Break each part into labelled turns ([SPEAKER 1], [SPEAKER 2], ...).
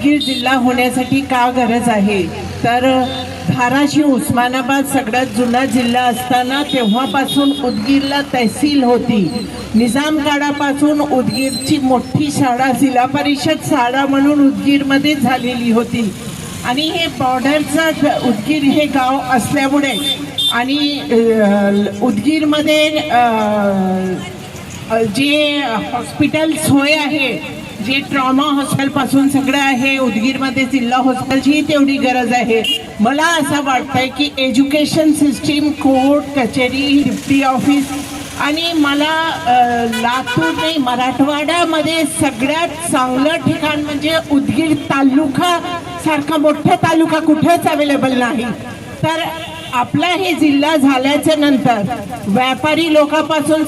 [SPEAKER 1] उदगीर जिल्हा होण्यासाठी का गरज आहे तर धाराशिव उस्मानाबाद सगळ्यात जुना जिल्हा असताना तेव्हापासून उदगीरला तहसील होती. निजामकाळापासून उदगीरची मोठी शाळा जिल्हा परिषद शाळा म्हणून उदगीरमध्ये झालेली होती आणि हे बॉर्डरचं उदगीर हे गाव असल्यामुळे आणि उदगीरमध्ये जे हॉस्पिटल सोय आहे जे ट्रॉमा हॉस्पिटलपासून सगळं आहे उदगीरमध्ये जिल्हा हॉस्पिटलची तेवढी गरज आहे. मला असं वाटतंय की एज्युकेशन सिस्टीम कोर्ट कचेरी डिप्टी ऑफिस आणि मला लातूर नाही मराठवाड्यामध्ये सगळ्यात चांगलं ठिकाण म्हणजे उदगीर तालुका सारखा मोठा तालुका कुठेच अवेलेबल नाही. तर आपला हे जिल्हा झाल्याच्या नंतर व्यापारी लोकांपासून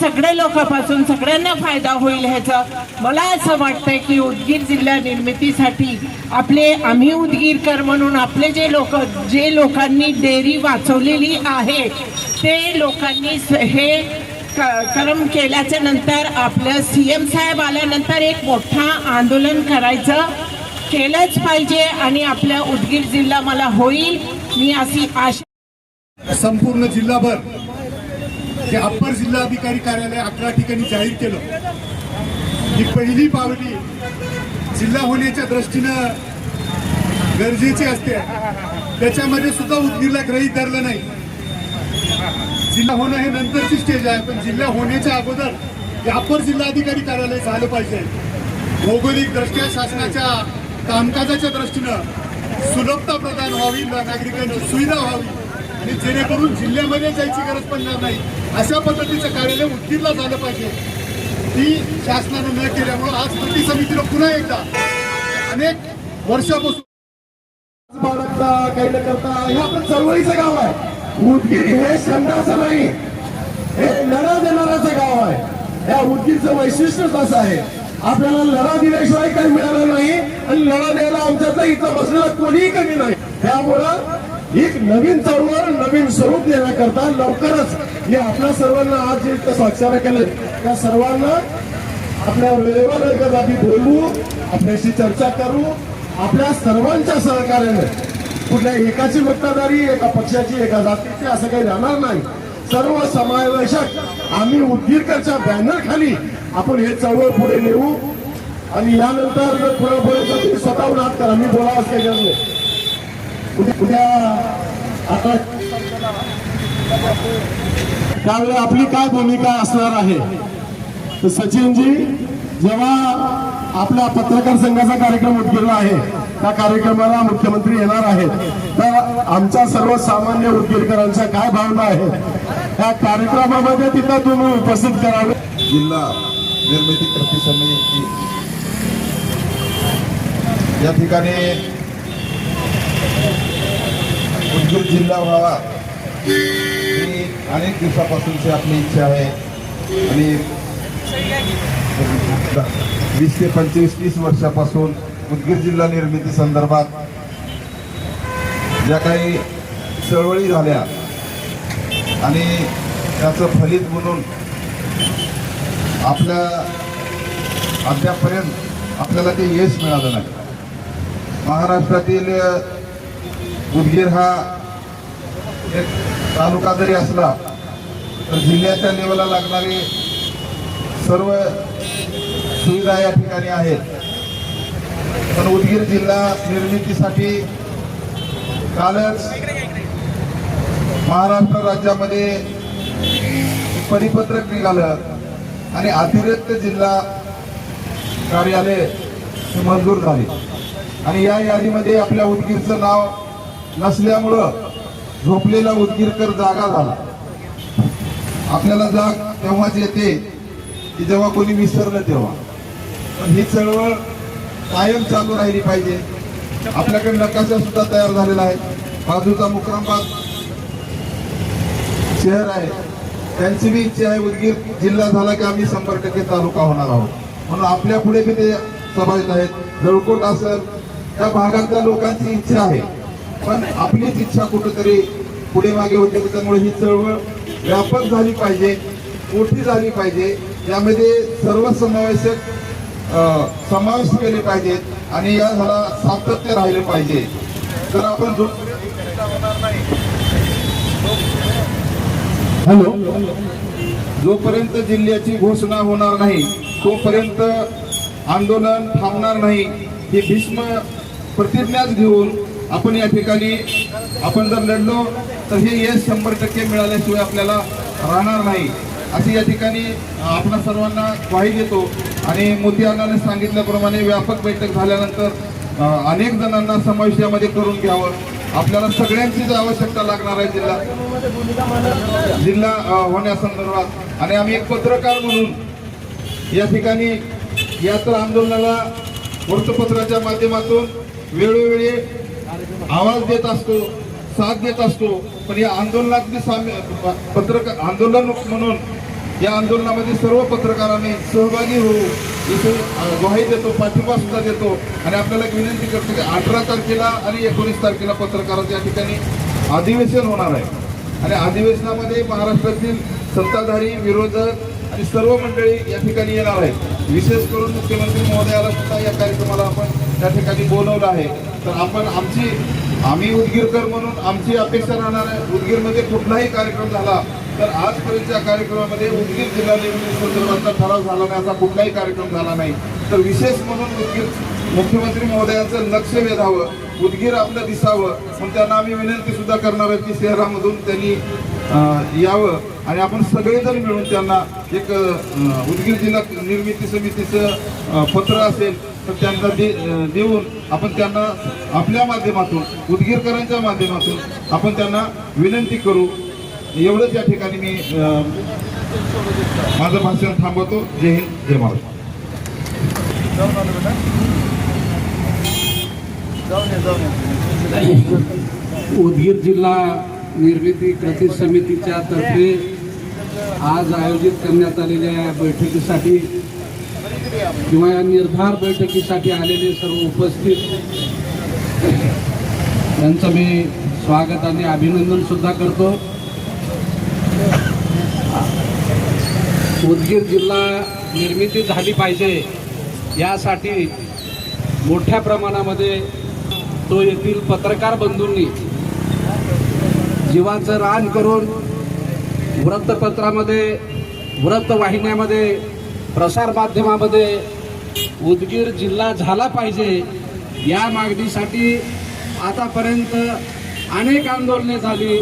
[SPEAKER 1] सगळ्यांना फायदा होईल ह्याचा मला असं वाटतंय की उदगीर जिल्हा निर्मितीसाठी आम्ही उदगीरकर म्हणून आपले जे लोकांनी डेअरी वाचवलेली आहे ते लोकांनी हे कर्म केल्याच्या नंतर आपलं CM साहेब आल्यानंतर एक मोठा आंदोलन केलंच पाहिजे आणि आपल्या उदगीर जिल्हा मला होईल मी अशी आशा.
[SPEAKER 2] संपूर्ण जिल्हाभर जे अप्पर जिल्हाधिकारी कार्यालय 11 ठिकाणी जाहीर केलं. ही पहिली पावली जिल्हा होण्याच्या दृष्टीनं गरजेची असते. त्याच्यामध्ये सुद्धा उदगीरला गृहीत धरलं नाही. जिल्हा होणं हे नंतरची स्टेज आहे पण जिल्हा होण्याच्या अगोदर हे अप्पर जिल्हाधिकारी कार्यालय झालं पाहिजे. भौगोलिक दृष्ट्या शासनाच्या कामकाजाच्या दृष्टीनं सुलभता प्रदान व्हावी नागरिकांची सुविधा व्हावी आणि जेणेकरून जिल्ह्यामध्ये जायची गरज पडणार नाही अशा पद्धतीचं कार्यालय उदगीरला झालं पाहिजे. ती शासनानं न केल्यामुळे आज कृती समितीला पुन्हा एकदा अनेक वर्षापासून काही न करता हे आपलं चळवळीचं गाव आहे. उदगीर हे संघाचं नाही हे लढा देणाऱ्याचं गाव आहे. या उदगीरचं वैशिष्ट्यच असं आहे आपल्याला लढा दिल्याशिवाय काही मिळालं नाही आणि लढा द्यायला आमच्यातलं इथं बसलेला कोणीही कमी नाही. त्यामुळं एक नवीन चळवळ नवीन स्वरूप देण्याकरता लवकरच मी आपल्या सर्वांना आज जे स्वाक्षर केले त्या सर्वांना आपल्या वेळेवर आम्ही बोलू आपल्याशी चर्चा करू. आपल्या सर्वांच्या सहकार्याने कुठल्या एकाची मक्तेदारी एका पक्षाची एका जातीची असं काही राहणार नाही. सर्व समावेशक आम्ही उदगीरकरच्या बॅनर खाली आपण हे चळवळ पुढे नेऊ आणि यानंतर जर पुढे बोलायचं स्वतःहून हात करा. मी बोलावंच काही गरज नाही. उद्या आता त्यावेळी आपली काय भूमिका असणार आहे तर सचिनजी जेव्हा आपल्या पत्रकार संघाचा कार्यक्रम उदगीरला आहे त्या कार्यक्रमाला मुख्यमंत्री येणार आहेत तर आमच्या सर्वसामान्य उदगीरकरांच्या काय भावना आहेत त्या कार्यक्रमामध्ये तिथं तुम्ही उपस्थित करावे.
[SPEAKER 3] जिल्हा निर्मिती कृती समिती या ठिकाणी उदगीर जिल्हा व्हावा ही अनेक दिवसापासूनची आपली इच्छा आहे आणि 20 ते 25-30 वर्षापासून उदगीर जिल्हा निर्मिती संदर्भात ज्या काही चळवळी झाल्या आणि त्याचं फलित म्हणून आपल्या अद्यापर्यंत आपल्याला ते यश मिळालं नाही. महाराष्ट्रातील उदगीर हा एक तालुका जरी असला तर जिल्ह्याच्या लेवलला लागणारे सर्व सुविधा या ठिकाणी आहेत. पण उदगीर जिल्हा निर्मितीसाठी कालच महाराष्ट्र राज्यामध्ये परिपत्रक निघालं आणि अतिरिक्त जिल्हा कार्यालय मंजूर झाले आणि या यादीमध्ये आपल्या उदगीरचं नाव नसल्यामुळं झोपलेला उदगीरकर जागा झाला. आपल्याला जाग तेव्हाच येते की जेव्हा कोणी विसरलं तेव्हा. पण ही चळवळ कायम चालू राहिली पाहिजे. आपल्याकडे नकाशा सुद्धा तयार झालेला आहे. बाजूचा मुक्रामबाद शहर आहे त्यांची बी इच्छा आहे उदगीर जिल्हा झाला की आम्ही 100% तालुका होणार आहोत म्हणून आपल्या पुढे बी ते समाविष्ट आहेत. जळकोट असेल त्या भागातल्या लोकांची इच्छा आहे पण आपलीच इच्छा कुठेतरी पुढे मागे होते. त्यामुळे ही चळवळ व्यापक झाली पाहिजे मोठी झाली पाहिजे. यामध्ये सर्व समावेशक समाविष्ट केले पाहिजेत आणि या झाला सातत्य राहिले पाहिजे. तर आपण जोपर्यंत जिल्ह्याची घोषणा होणार नाही तोपर्यंत आंदोलन थांबणार नाही ही भीष्म प्रतिज्ञाच घेऊन आपण या ठिकाणी आपण जर लढलो तर हे यश 100% मिळाल्याशिवाय आपल्याला राहणार नाही अशी या ठिकाणी आपण सर्वांना ग्वाही देतो. आणि मोदी अण्णांनी सांगितल्याप्रमाणे व्यापक बैठक झाल्यानंतर अनेक जणांना समावेश यामध्ये करून घ्यावं. आपल्याला सगळ्यांचीच आवश्यकता लागणार आहे जिल्हा होण्यासंदर्भात. आणि आम्ही एक पत्रकार म्हणून या ठिकाणी या तर आंदोलनाला वृत्तपत्राच्या माध्यमातून वेळोवेळी आवाज देत असतो, साथ देत असतो. पण या आंदोलनातली पत्रकार आंदोलन म्हणून या आंदोलनामध्ये सर्व पत्रकारांनी सहभागी होऊ इथे ग्वाही देतो, पाठिंबा सुद्धा देतो. आणि आपल्याला एक विनंती करतो की 18 तारखेला आणि 19 तारखेला पत्रकारांच्या या ठिकाणी अधिवेशन होणार आहे. आणि अधिवेशनामध्ये महाराष्ट्रातील सत्ताधारी, विरोधक आणि सर्व मंडळी या ठिकाणी येणार आहेत. विशेष करून मुख्यमंत्री महोदयाला सुद्धा या कार्यक्रमाला आपण त्या ठिकाणी बोलवलं आहे. तर आपण आम्ही उदगीरकर म्हणून आमची अपेक्षा राहणार आहे उदगीरमध्ये कुठलाही कार्यक्रम झाला तर आजपर्यंतच्या कार्यक्रमामध्ये उदगीर जिल्हा निवडणुकीसंदर्भातला ठराव झाला नाही, असा कुठलाही कार्यक्रम झाला नाही. तर विशेष म्हणून उदगीर मुख्यमंत्री महोदयांचं लक्ष वेधावं, उदगीर आपलं दिसावं म्हणून त्यांना आम्ही विनंती सुद्धा करणार आहे की शहरामधून त्यांनी यावं आणि आपण सगळेजण मिळून त्यांना एक उदगीर जिल्हा निर्मिती समितीचं पत्र असेल तर त्यांना देऊन आपण त्यांना आपल्या माध्यमातून उदगीरकरांच्या माध्यमातून आपण त्यांना विनंती करू. एवढंच या ठिकाणी मी माझं भाषण थांबवतो. जय हिंद, जय महाराष्ट्र.
[SPEAKER 4] उदगीर जिल्हा निर्मिती कृती समितीच्या तर्फे आज आयोजित करण्यात आलेल्या या बैठकीसाठी किंवा या निर्धार बैठकीसाठी आलेले सर्व उपस्थित यांचं मी स्वागत आणि अभिनंदन सुद्धा करतो. उदगीर जिल्हा निर्मिती झाली पाहिजे यासाठी मोठ्या प्रमाणामध्ये तो येथील पत्रकार बंधूंनी जीवाचं रान करून वृत्तपत्रामध्ये, वृत्तवाहिन्यामध्ये, प्रसारमाध्यमामध्ये उदगीर जिल्हा झाला पाहिजे या मागणीसाठी आतापर्यंत अनेक आंदोलने झाली,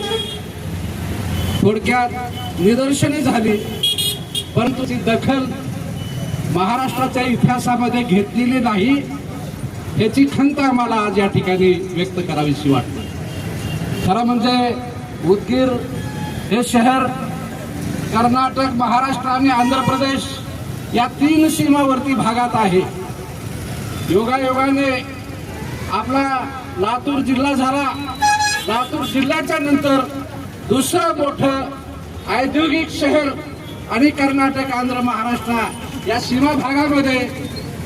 [SPEAKER 4] थोडक्यात निदर्शने झाली, परंतु ती दखल महाराष्ट्राच्या इतिहासामध्ये घेतलेली नाही याची खंत आम्हाला आज या ठिकाणी व्यक्त करावीशी वाटते. खरं म्हणजे उदगीर हे शहर कर्नाटक, महाराष्ट्र आणि आंध्र प्रदेश या 3 सीमावर्ती भागात आहे. योगायोगाने आपला लातूर जिल्हा झाला. लातूर जिल्ह्याच्या नंतर दुसरं मोठं औद्योगिक शहर आणि कर्नाटक, आंध्र, महाराष्ट्र या सीमा भागामध्ये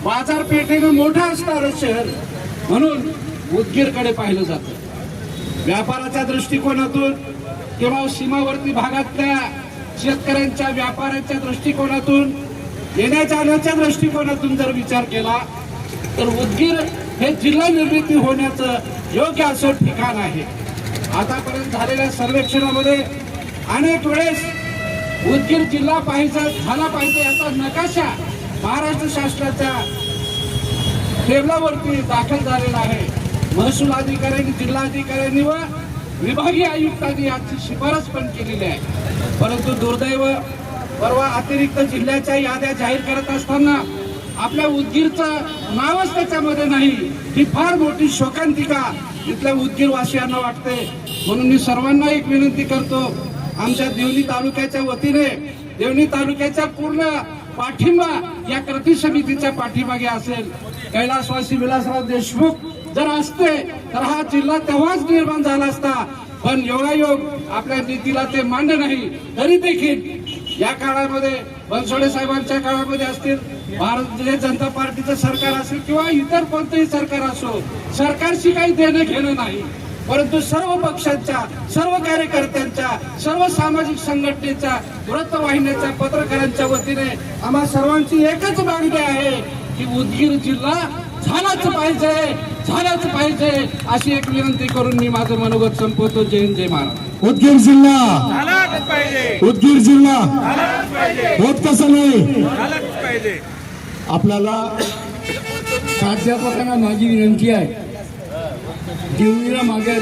[SPEAKER 4] बाजारपेठेनं मोठं असणारं शहर म्हणून उदगीरकडे पाहिलं जातं. व्यापाराच्या दृष्टिकोनातून किंवा सीमावर्ती भागातल्या शेतकऱ्यांच्या, व्यापाऱ्यांच्या दृष्टिकोनातून, येण्या जाण्याच्या दृष्टिकोनातून जर विचार केला तर उदगीर हे जिल्हा निर्मिती होण्याचं योग्य असं ठिकाण आहे. आतापर्यंत झालेल्या सर्वेक्षणामध्ये अनेक वेळेस उदगीर जिल्हा झाला पाहिजे याचा नकाशा महाराष्ट्र शासनाच्या टेबलावरती दाखल झालेला आहे. महसूल अधिकाऱ्यांनी, जिल्हाधिकाऱ्यांनी व विभागीय आयुक्तांनी याची शिफारस पण केलेली आहे. परंतु दुर्दैव परवा अतिरिक्त जिल्ह्याच्या याद्या जाहीर करत असताना आपल्या उदगीरचं नावच त्याच्यामध्ये नाही. ही फार मोठी शोकांतिका इथल्या उदगीरवासियांना वाटते. म्हणून मी सर्वांना एक विनंती करतो, आमच्या देवणी तालुक्याच्या वतीने, देवणी तालुक्याचा पूर्ण पाठिंबा या कृती समितीच्या पाठीमागे असेल. कैलासवासी विलासराव देशमुख जर असते तर हा जिल्हा तेव्हाच निर्माण झाला असता. पण योगायोग आपल्या नीतीला ते मान्य नाही. तरी देखील या काळामध्ये बनसोडे साहेबांच्या काळामध्ये असतील, भारतीय जनता पार्टीचं सरकार असेल किंवा इतर कोणतेही सरकार असो, सरकारशी काही देणं घेणं नाही. परंतु सर्व पक्षांच्या, सर्व कार्यकर्त्यांच्या, सर्व सामाजिक संघटनेच्या, वृत्तवाहिन्याच्या, पत्रकारांच्या वतीने आम्हा सर्वांची एकच मागणी आहे की उदगीर जिल्हा झालाच पाहिजे अशी एक विनंती करून मी माझं मनोगत संपवतो. जय हिंद, जय महाराज.
[SPEAKER 5] उदगीर जिल्हा होत कसं नाही. आपल्याला प्राध्यापकांना माझी विनंती आहे, देवळीला मागे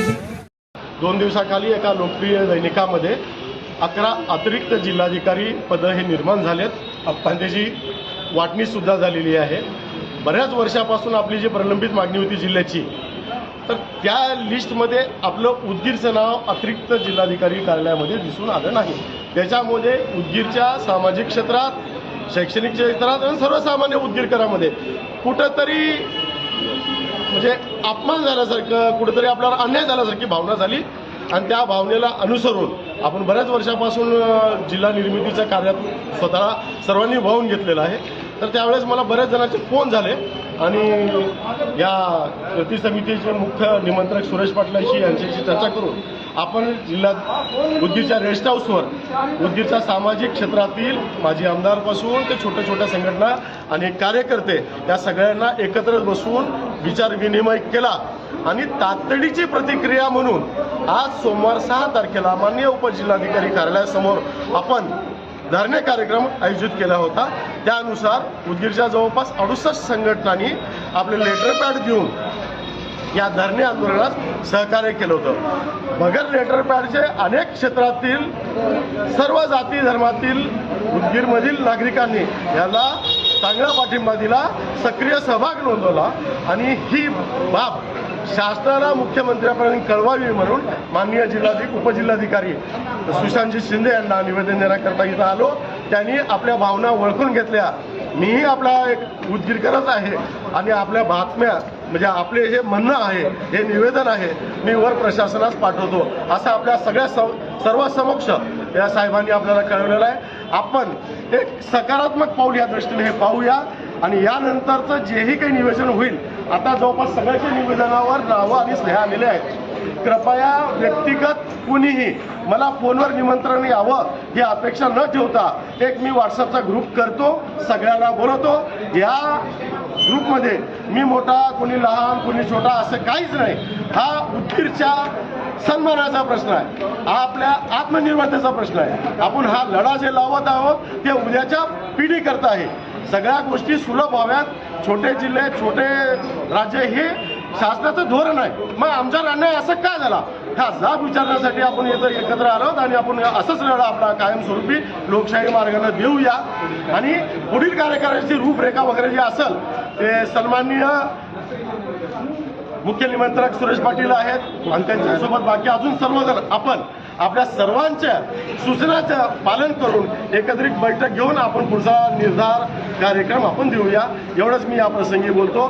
[SPEAKER 6] 2 दिवसाखाली एका लोकप्रिय दैनिकामध्ये 11 अतिरिक्त जिल्हाधिकारी पदं हे निर्माण झालेत. त्याची वाटणी सुद्धा झालेली आहे. बऱ्याच वर्षापासून आपली जी प्रलंबित मागणी होती जिल्ह्याची, तर त्या लिस्टमध्ये आपलं उदगीरचं नाव अतिरिक्त जिल्हाधिकारी कार्यालयामध्ये दिसून आलं नाही. त्याच्यामध्ये उदगीरच्या सामाजिक क्षेत्रात, शैक्षणिक क्षेत्रात आणि सर्वसामान्य उदगीरकरांमध्ये कुठंतरी म्हणजे अपमान झाल्यासारखं, कुठेतरी आपल्याला अन्याय झाल्यासारखी भावना झाली. आणि त्या भावनेला अनुसरून आपण बऱ्याच वर्षापासून जिल्हा निर्मितीच्या कार्यात स्वतःला सर्वांनी वाहून घेतलेलं आहे. तर त्यावेळेस मला बऱ्याच जणांचे फोन झाले आणि या कृती समितीचे मुख्य निमंत्रक सुरेश पाटलांशी यांच्याशी चर्चा करून आपण जिल्ह्यात उदगीरच्या रेस्ट हाऊसवर उदगीरच्या सामाजिक क्षेत्रातील माजी आमदारपासून ते छोट्या छोट्या संघटना आणि कार्यकर्ते या सगळ्यांना एकत्र बसवून विचार विनिमय केला आणि तातडीची प्रतिक्रिया म्हणून आज सोमवार 6 तारखेला माननीय उपजिल्हाधिकारी कार्यालयासमोर आपण धरणे कार्यक्रम आयोजित केला होता. त्यानुसार उदगीरच्या जवळपास 68 संघटनांनी आपले लेटर पॅड देऊन या धरणे आंदोलनात सहकार्य केलं होतं. बगर लेटर पॅडचे अनेक क्षेत्रातील सर्व जाती धर्मातील उदगीरमधील नागरिकांनी याला चांगला पाठिंबा दिला, सक्रिय सहभाग नोंदवला आणि ही बाब शासनाला मुख्यमंत्र्यांपर्यंत कळवावी म्हणून माननीय उपजिल्हाधिकारी सुशांतजी शिंदे यांना निवेदन देण्याकरता इथं आलो. त्यांनी आपल्या भावना ओळखून घेतल्या. मीही आपला एक उदगीरकरच आहे आणि आपल्या बातम्या म्हणजे आपले हे म्हणणं आहे, हे निवेदन आहे, मी वर प्रशासनास पाठवतो असं आपल्या सगळ्या सर्व समक्ष या साहेबांनी आपल्याला कळवलेलं आहे. आपण एक सकारात्मक पाऊल या दृष्टीने हे पाहूया आणि यानंतरचं जेही काही निवेदन होईल, आता जवळपास सगळ्याच्या निवेदनावर नावं आणि सह्या आलेल्या आहेत. कृपया व्यक्तिगत कुणीही मला फोनवर निमंत्रण यावं ही अपेक्षा न ठेवता एक मी व्हॉट्सअपचा ग्रुप करतो, सगळ्यांना बोलवतो. या ग्रुपमध्ये मी मोठा, कोणी लहान, कोणी छोटा असं काहीच नाही. हा उदगीरच्या सन्मानाचा प्रश्न आहे, हा आपल्या आत्मनिर्भरतेचा प्रश्न आहे. आपण हा लढा जे लावत आहोत ते उद्याच्या पिढी करता आहे. सगळ्या गोष्टी सुलभ व्हाव्यात. छोटे जिल्हे, छोटे राज्य हे शासनाचं धोरण आहे. मग आमच्या अन्याय असं काय झाला हा जाब विचारण्यासाठी आपण इथं एकत्र आलोत आणि आपण असंच लढा आपला कायमस्वरूपी लोकशाही मार्गाने देऊया. आणि पुढील कार्यकाळाची रूपरेखा वगैरे जे असेल ते सन्माननीय मुख्य निमंत्रक सुरेश पाटील आहेत आणि त्यांच्यासोबत बाकी अजून सर्वजण आपण आपल्या सर्वांच्या सूचनाचं पालन करून एकत्रित बैठक घेऊन आपण पुढचा निर्धार कार्यक्रम आपण देऊया. एवढंच मी या प्रसंगी बोलतो.